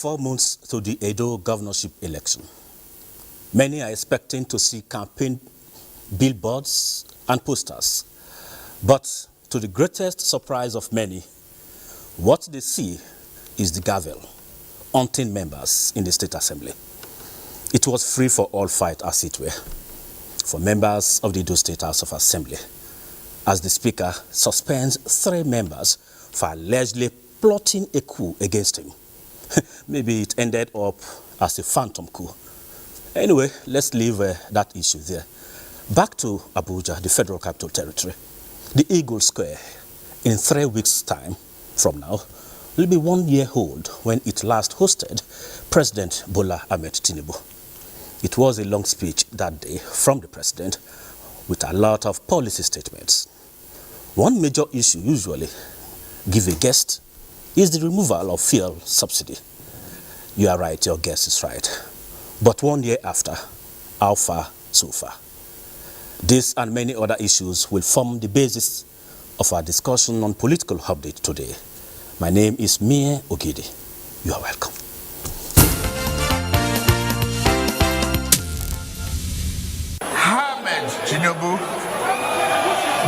4 months to the Edo governorship election. Many are expecting to see campaign billboards and posters. But to the greatest surprise of many, what they see is the gavel hunting members in the State Assembly. It was free for all fight, as it were, for members of the Edo State House of Assembly, as the Speaker suspends 3 members for allegedly plotting a coup against him. Maybe it ended up as a phantom coup. Anyway, let's leave that issue there. Back to Abuja, the Federal Capital Territory. The Eagle Square, in 3 weeks' time from now, will be 1 year old when it last hosted President Bola Ahmed Tinubu. It was a long speech that day from the President with a lot of policy statements. One major issue usually give a guest is the removal of fuel subsidy. You are right, your guess is right. But 1 year after, how far so far? This and many other issues will form the basis of our discussion on Political Update today. My name is Mie Ogidi. You are welcome. Ahmed Tinubu,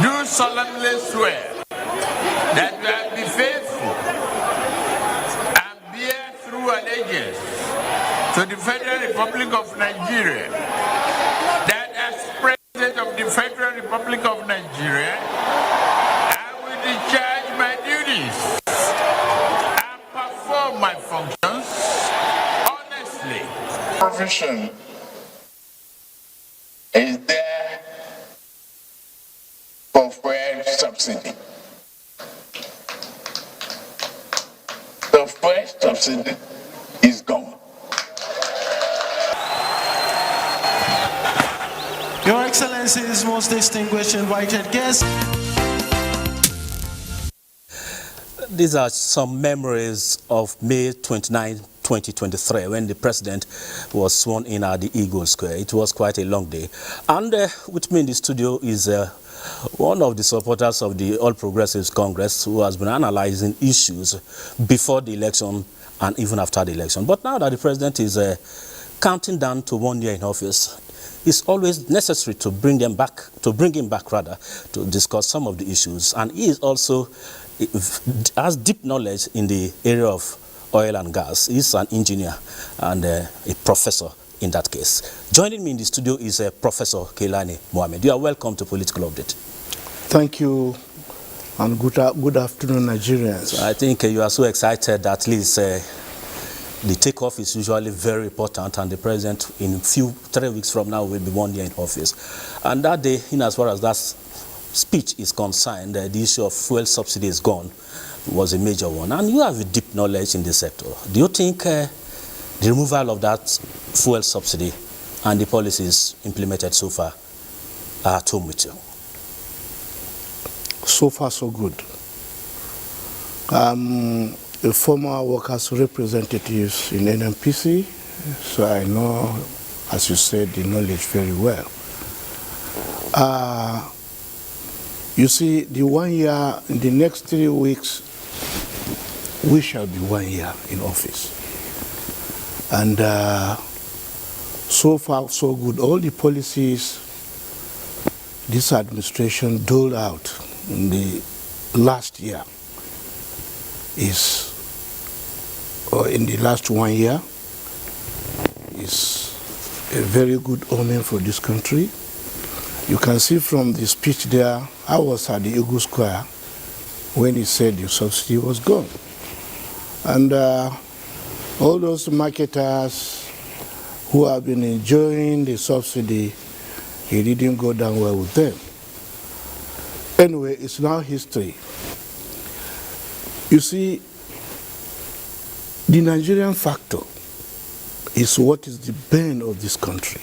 do solemnly swear that you will be faithful and bear true allegiance to the Federal Republic of Nigeria, that as President of the Federal Republic of Nigeria, I will discharge my duties and perform my functions honestly. Provision is there for fuel subsidy. The fuel subsidy is gone. Your Excellencies, most distinguished invited guests. These are some memories of May 29, 2023, when the President was sworn in at the Eagle Square. It was quite a long day. And with me in the studio is one of the supporters of the All Progressives Congress, who has been analyzing issues before the election and even after the election. But now that the President is counting down to 1 year in office, it's always necessary to bring him back to discuss some of the issues. And he is also has deep knowledge in the area of oil and gas. He's an engineer and a professor in that case. Joining me in the studio is Professor Keilani Mohammed. You are welcome to Political Update. Thank you, and good afternoon, Nigerians. So I think you are so excited that at least the takeoff is usually very important, and the President in 3 weeks from now will be 1 year in office. And that day, in as far as that speech is concerned, the issue of fuel subsidy is gone, was a major one. And you have a deep knowledge in this sector. Do you think the removal of that fuel subsidy and the policies implemented so far are at home with you? So far, so good. A former workers' representative in NMPC, so I know, as you said, the knowledge very well. You see, the 1 year, in the next 3 weeks, we shall be 1 year in office. And so far, so good. All the policies this administration doled out in the last year or in the last 1 year, is a very good omen for this country. You can see from the speech there, I was at the Eagle Square when he said the subsidy was gone. And all those marketers who have been enjoying the subsidy, he didn't go down well with them. Anyway, it's now history. You see, the Nigerian factor is what is the bane of this country.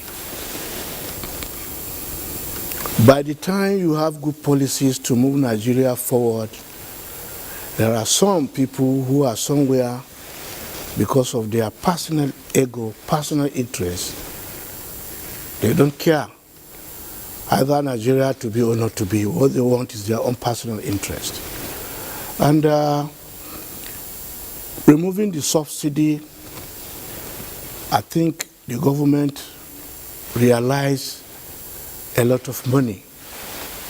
By the time you have good policies to move Nigeria forward, there are some people who are somewhere because of their personal ego, personal interest. They don't care either Nigeria to be or not to be. What they want is their own personal interest. And removing the subsidy I think the government realized a lot of money,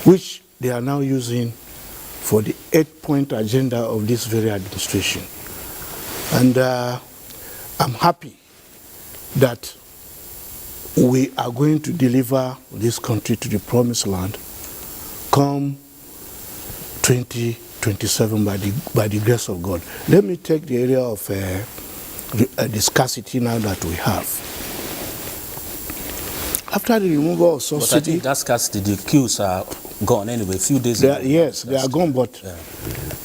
which they are now using for the 8-point agenda of this very administration. And I'm happy that we are going to deliver this country to the promised land come 2027 by the grace of God. Let me take the area of the scarcity now that we have. After the removal of subsidy... But I think that scarcity, the queues are gone anyway, a few days ago. Yes, they are gone, but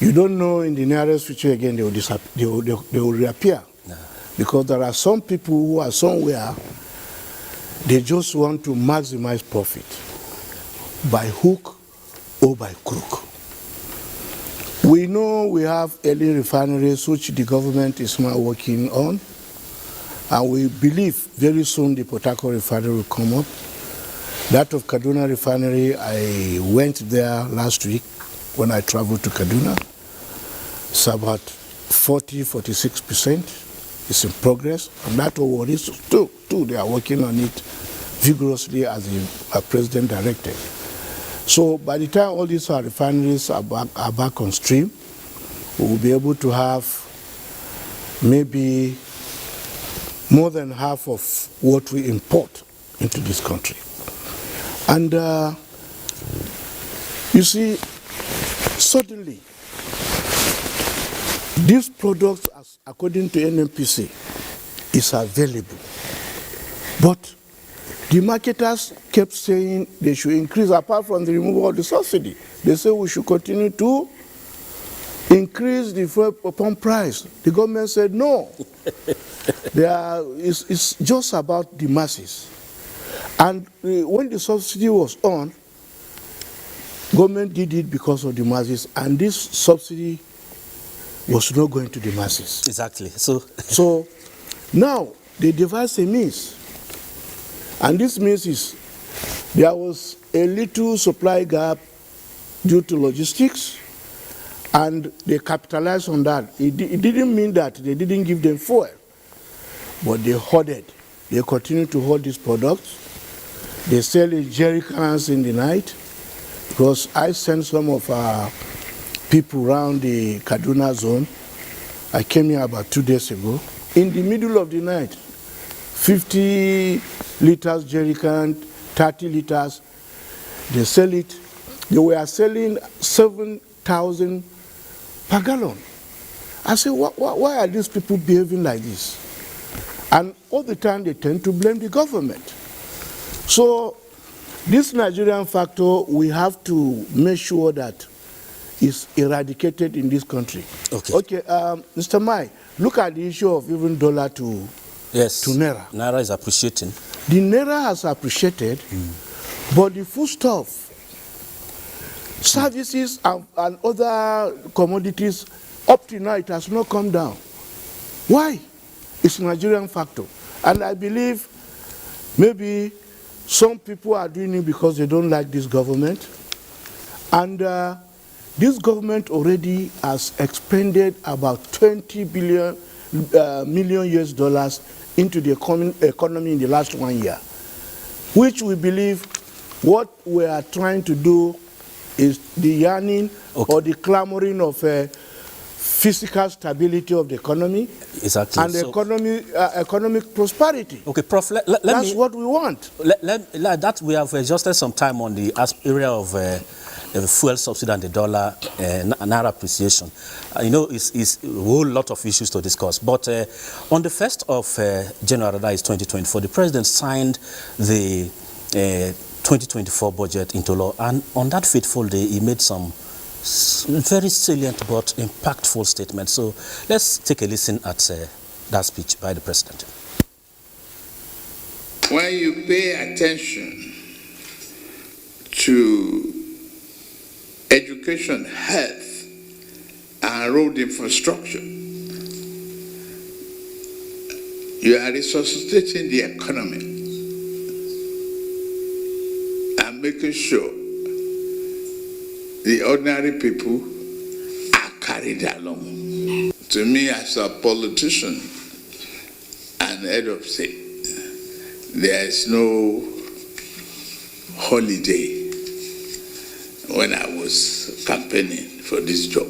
you don't know in the nearest future again they will reappear. No. Because there are some people who are somewhere, they just want to maximize profit by hook or by crook. We know we have early refineries which the government is now working on, and we believe very soon the Port Harcourt refinery will come up. That of Kaduna refinery, I went there last week when I traveled to Kaduna. It's about 40–46%. It's in progress, and that of Warri too. They are working on it vigorously as the president directed. So by the time all these refineries are back on stream, we will be able to have maybe more than half of what we import into this country. And you see, suddenly, these products, according to NMPC, is available. But the marketers kept saying they should increase, apart from the removal of the subsidy. They say we should continue to increase the fuel pump price. The government said no. It's just about the masses. And when the subsidy was on, government did it because of the masses, and this subsidy was not going to the masses. Exactly. So now they devised a means. And this means is there was a little supply gap due to logistics, and they capitalized on that. It didn't mean that they didn't give them fuel, but they hoarded. They continue to hoard these products. They sell in jerry cans in the night, because I sent some of our people around the Kaduna zone. I came here about 2 days ago. In the middle of the night, 50 liters jerry can, 30 liters, they sell it. They were selling 7,000 per gallon. I said, why are these people behaving like this? And all the time they tend to blame the government. So this Nigerian factor, we have to make sure that is eradicated in this country. Okay, Mr. Mai, look at the issue of even dollar to Naira. Naira is appreciating. The Naira has appreciated, but the foodstuff, services and other commodities, up to now it has not come down. Why? It's a Nigerian factor. And I believe maybe some people are doing it because they don't like this government. And this government already has expended about 20 million US dollars into the economy in the last 1 year, which we believe what we are trying to do is the yearning or the clamoring of physical stability of the economy, exactly, and economic prosperity. Okay, Prof, that's what we want. That we have adjusted some time on the area of the fuel subsidy and the dollar Naira appreciation. You know, it's a whole lot of issues to discuss. But on the 1st of January, that is 2024, the president signed the 2024 budget into law. And on that fateful day, he made some very salient but impactful statements. So let's take a listen at that speech by the president. When you pay attention to education, health, and road infrastructure, you are resuscitating the economy and making sure the ordinary people are carried along. To me, as a politician and an head of state, there is no holiday when I was campaigning for this job.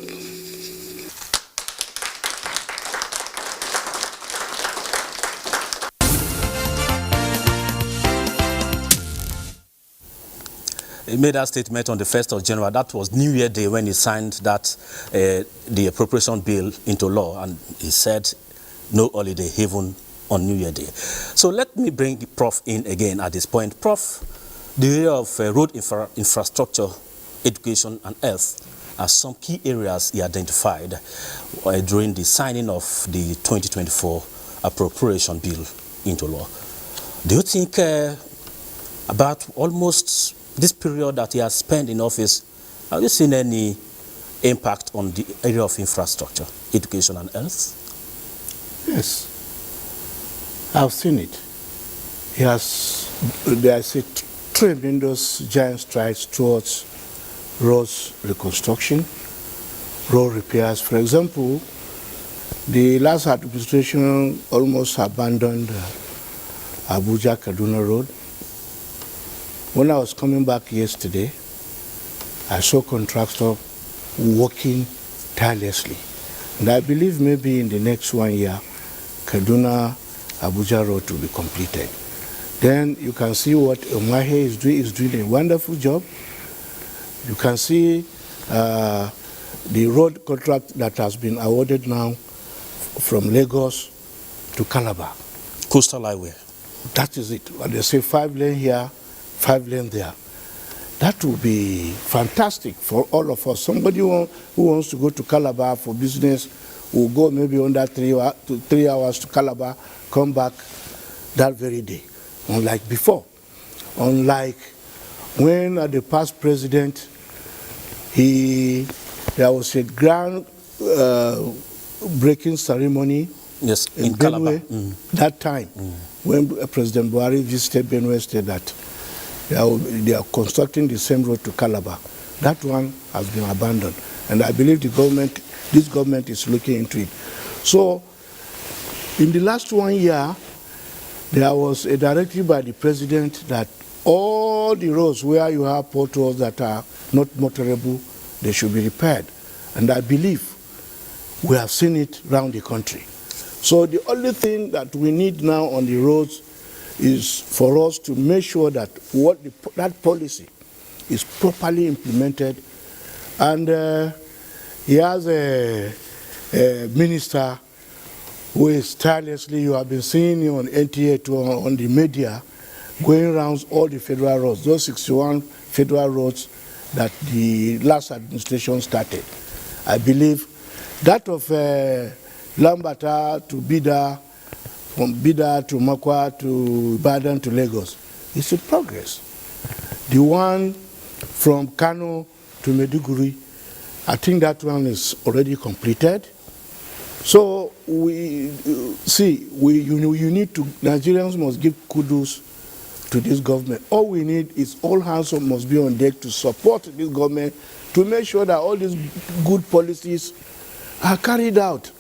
He made that statement on the 1st of January. That was New Year Day when he signed that the appropriation bill into law, and he said no holiday even on New Year Day. So let me bring the Prof in again at this point. Prof, the area of road infrastructure, education and health are some key areas he identified during the signing of the 2024 appropriation bill into law. Do you think about almost this period that he has spent in office, have you seen any impact on the area of infrastructure, education and health? Yes, I've seen it. There's a tremendous giant strides towards roads reconstruction, road repairs. For example, the last administration almost abandoned Abuja Kaduna Road. When I was coming back yesterday, I saw contractors working tirelessly. And I believe maybe in the next 1 year, Kaduna Abuja Road will be completed. Then you can see what Umahe is doing. Is doing a wonderful job. You can see the road contract that has been awarded now from Lagos to Calabar. Coastal highway. That is it. When they say 5 lane here, 5 lane there. That will be fantastic for all of us. Somebody who wants to go to Calabar for business will go maybe under 3 hours to Calabar, come back that very day. Unlike before. Unlike when the past president, there was a grand breaking ceremony, yes, in Benue. That time, when President Buhari visited Benue State, that they are constructing the same road to Calabar. That one has been abandoned. And I believe this government is looking into it. So, in the last 1 year, there was a directive by the president that all the roads where you have potholes that are not motorable, they should be repaired. And I believe we have seen it around the country. So the only thing that we need now on the roads is for us to make sure that that policy is properly implemented. And he has a minister who is tirelessly, you have been seeing him on NTA on the media, going around all the federal roads, those 61 federal roads that the last administration started. I believe that of Lambata to Bida, from Bida to Makwa to Ibadan to Lagos, is a progress. The one from Kano to Maiduguri, I think that one is already completed. So you need to, Nigerians must give kudos to this government. All we need is all hands must be on deck to support this government to make sure that all these good policies are carried out.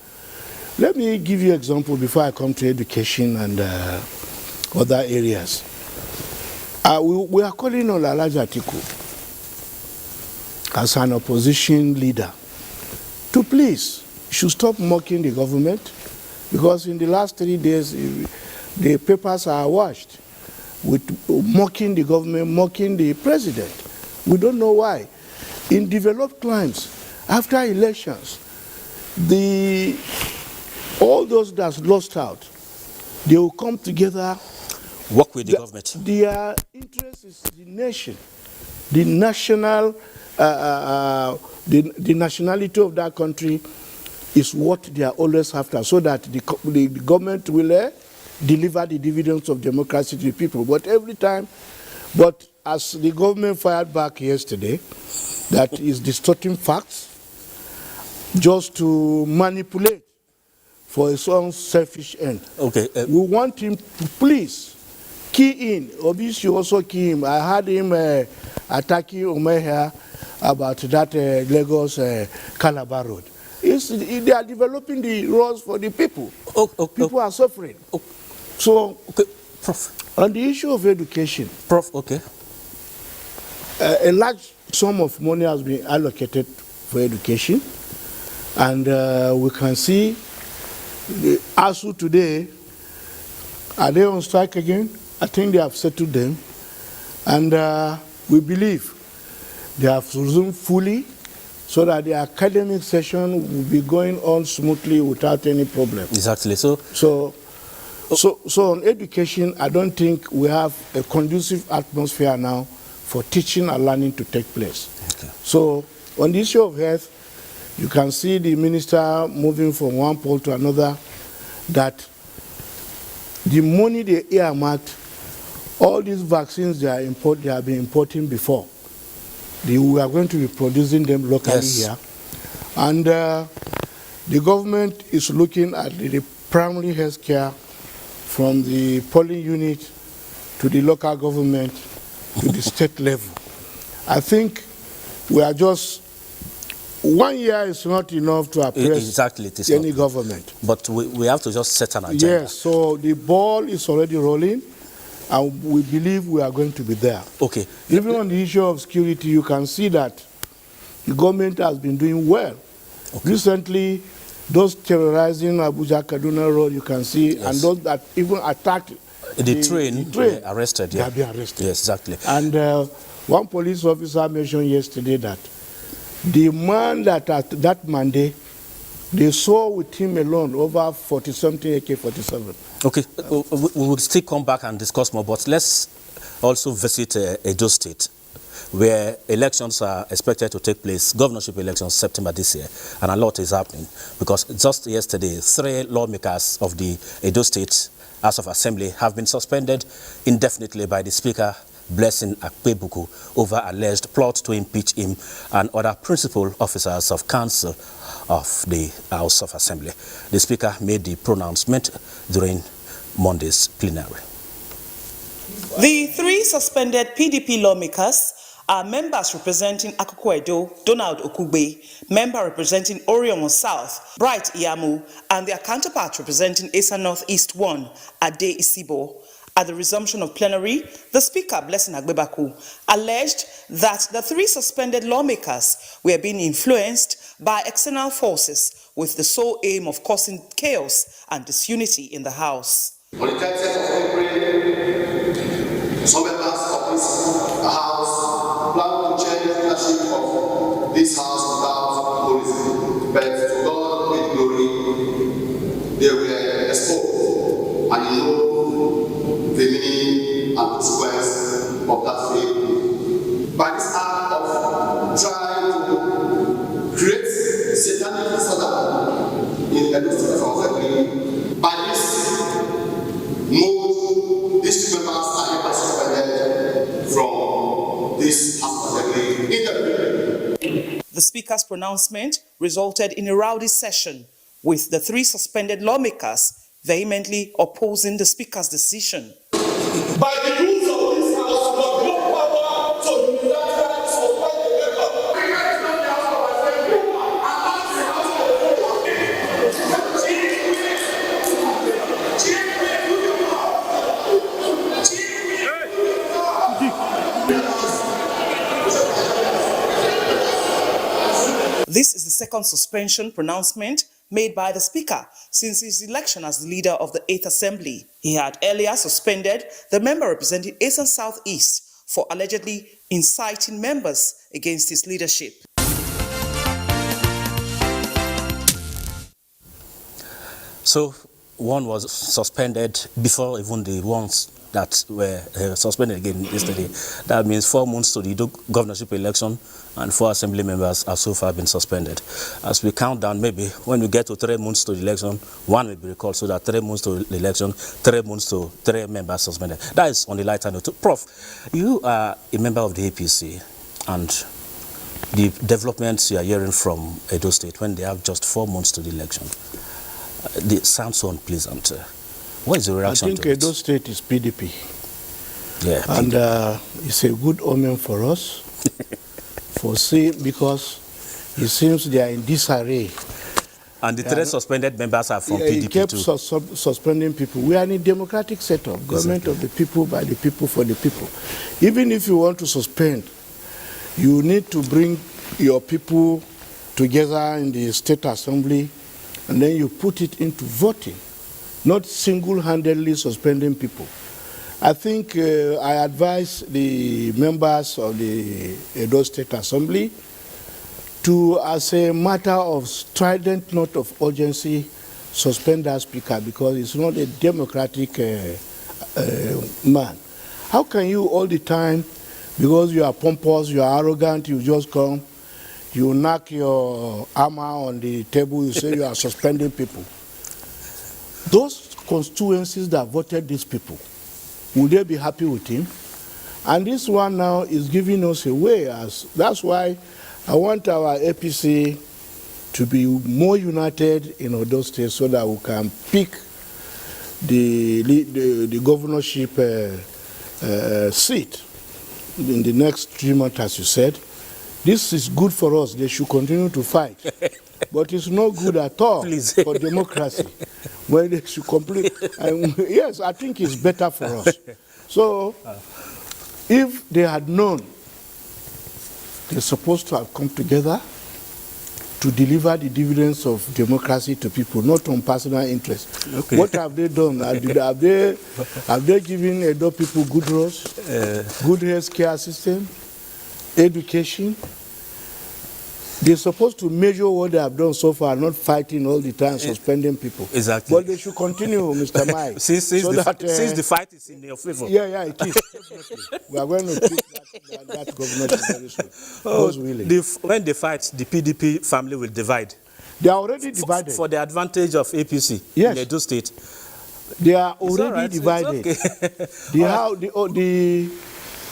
Let me give you an example before I come to education and other areas. We are calling on Alhaji Atiku as an opposition leader to please, should stop mocking the government, because in the last 3 days, the papers are washed with mocking the government, mocking the president. We don't know why. In developed climes, after elections, all those that lost out, they will come together, work with the government. Their interest is the nation, the national, the nationality of that country is what they are always after, so that the government will deliver the dividends of democracy to the people. But every time, as the government fired back yesterday, that is distorting facts just to manipulate for his own selfish end. Okay. We want him to please key in. Obviously, also key him. I heard him attacking Umeha about that Lagos Calabar Road. They are developing the roads for the people. People are suffering. So, Okay, Prof. on the issue of education, Prof, okay. a large sum of money has been allocated for education, and we can see the ASU today, are they on strike again? I think they have settled them, and we believe they have resumed fully so that the academic session will be going on smoothly without any problem. Exactly. So on education, I don't think we have a conducive atmosphere now for teaching and learning to take place. Okay. So on the issue of health, you can see the minister moving from one pole to another, that the money they earmarked, all these vaccines they have been importing before. We are going to be producing them locally here. And the government is looking at the primary health care from the polling unit to the local government to the state level. I think we are just, 1 year is not enough to appraise any government. But we have to just set an agenda. Yes, so the ball is already rolling, and we believe we are going to be there. Okay. Even on the issue of security, you can see that the government has been doing well. Okay. Recently, those terrorizing Abuja Kaduna Road, you can see, yes. And those that even attacked the train were arrested. They have been arrested. Yes, exactly. And one police officer mentioned yesterday that the man that at that Monday, they saw with him alone over 40-something AK-47. Okay, we will still come back and discuss more, but let's also visit Edo State, where elections are expected to take place, governorship elections September this year, and a lot is happening, because just yesterday, 3 lawmakers of the Edo State House of Assembly have been suspended indefinitely by the Speaker, Blessing Akpebuku, over alleged plot to impeach him and other principal officers of council of the House of Assembly. The Speaker made the pronouncement during Monday's plenary. The 3 suspended PDP lawmakers are members representing Akoko Edo, Donald Okugbe, member representing Orion South, Bright Iyamu, and their counterpart representing Esa North East 1, Ade Isibo. At the resumption of plenary, the Speaker, Blessing Akpebuku, alleged that the 3 suspended lawmakers were being influenced by external forces with the sole aim of causing chaos and disunity in the House. On the 30th of April, some members of this House plan to change the leadership of this House without policy, but to God with glory, they were exposed, and you know the meaning and consequence of that faith. By this act of trying to create satanic disorder in Edo State Assembly, by this mode, these 2 members are never suspended from this Assembly indefinitely. The Speaker's pronouncement resulted in a rowdy session, with the 3 suspended lawmakers vehemently opposing the Speaker's decision. By the rules of this House, you have no power to unilaterally suspend a member. This is the 2nd suspension pronouncement made by the Speaker since his election as the leader of the 8th Assembly. He had earlier suspended the member representing Eastern South East for allegedly inciting members against his leadership. So one was suspended before even the ones that were suspended again yesterday. That means 4 months to the governorship election, and 4 assembly members have so far been suspended. As we count down, maybe when we get to 3 months to the election, 1 will be recalled, so that 3 months to the election, 3 months to 3 members suspended. That is on the lighter note. Prof, you are a member of the APC, and the developments you are hearing from Edo State when they have just 4 months to the election, they sound so unpleasant. What is the reaction to it? I think Edo State is PDP. Yeah. And it's a good omen for us, because it seems they are in disarray. And the three suspended members are from PDP he kept too. suspending people. We are in a democratic setup, government of the people, by the people, for the people. Even if you want to suspend, you need to bring your people together in the state assembly, and then you put it into voting, not single-handedly suspending people. I think I advise the members of the Edo State Assembly to, as a matter of strident note of urgency, suspend that speaker, because it's not a democratic man. How can you all the time, because you are pompous, you are arrogant, you just come, you knock your hammer on the table, you say you are suspending people? Those constituencies that voted these people, will they be happy with him? And this one now is giving us away. That's why I want our APC to be more united in Odo State, so that we can pick the governorship seat in the next 3 months, as you said. This is good for us. They should continue to fight. But it's not good at all for democracy, where they should complete. And yes, I think it's better for us. So, if they had known, they're supposed to have come together to deliver the dividends of democracy to people, not on personal interest. Okay. What have they done? Have they given Edo people good roads, good health care system, education? They're supposed to measure what they have done so far, not fighting all the time, suspending people. Exactly. But they should continue, Mr. Mike. since the fight is in your favor. Yeah, it is. We are going to pick that government very soon. When they fight, the PDP family will divide. They are already divided. For the advantage of APC in Edo State. They are already divided. Okay.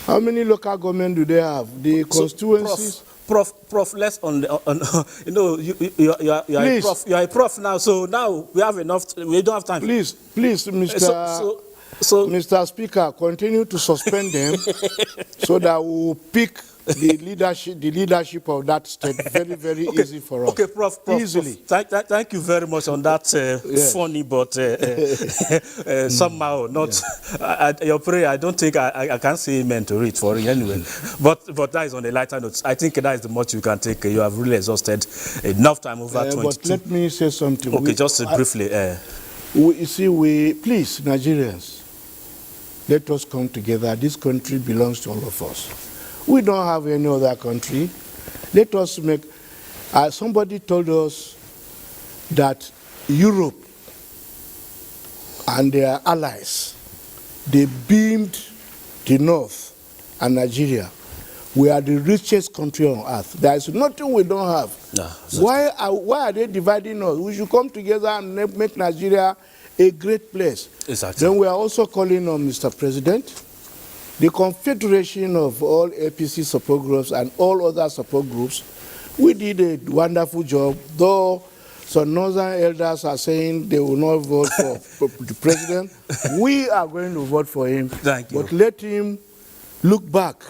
How many local government do they have? The constituencies. Prof, less on you know, you are a prof now, so now we have enough. We don't have time. Please, Mr. Mr. Speaker, continue to suspend them so that we will pick the leadership of that state very, very easy for us. Okay, Prof. Easily. Thank you very much on that funny, but somehow not. Your prayer, I don't think I can say amen to it for you anyway. But that is on a lighter note. I think that is the much you can take. You have really exhausted enough time over 22. But let me say something. Okay, just briefly. You see, please, Nigerians, let us come together. This country belongs to all of us. We don't have any other country. Let us make... somebody told us that Europe and their allies, they beamed the North and Nigeria. We are the richest country on earth. There is nothing we don't have. No, why are they dividing us? We should come together and make Nigeria a great place. Exactly. Then we are also calling on Mr. President, the confederation of all APC support groups and all other support groups. We did a wonderful job, though some northern elders are saying they will not vote for the president. We are going to vote for him. Thank you. But let him look back,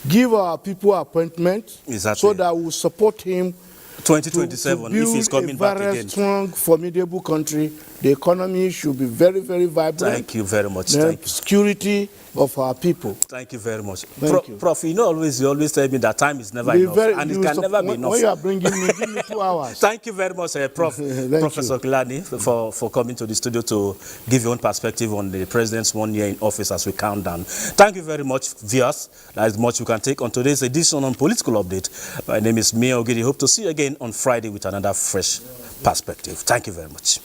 give our people appointment, so that we will support him 2027 if he's coming back again. A very strong, formidable country. The economy should be very, very vibrant. Thank you very much. Thank you. Security of our people. Thank you very much. Thank you. Prof, you always tell me that time is never enough, and it can never be enough. When you are bringing me, give me 2 hours. Thank you very much, Prof. Professor Kilani, for coming to the studio to give your own perspective on the president's 1 year in office as we count down. Thank you very much, viewers. That is much you can take on today's edition on Political Update. My name is Mia Ogidi. Hope to see you again on Friday with another fresh perspective. Thank you very much.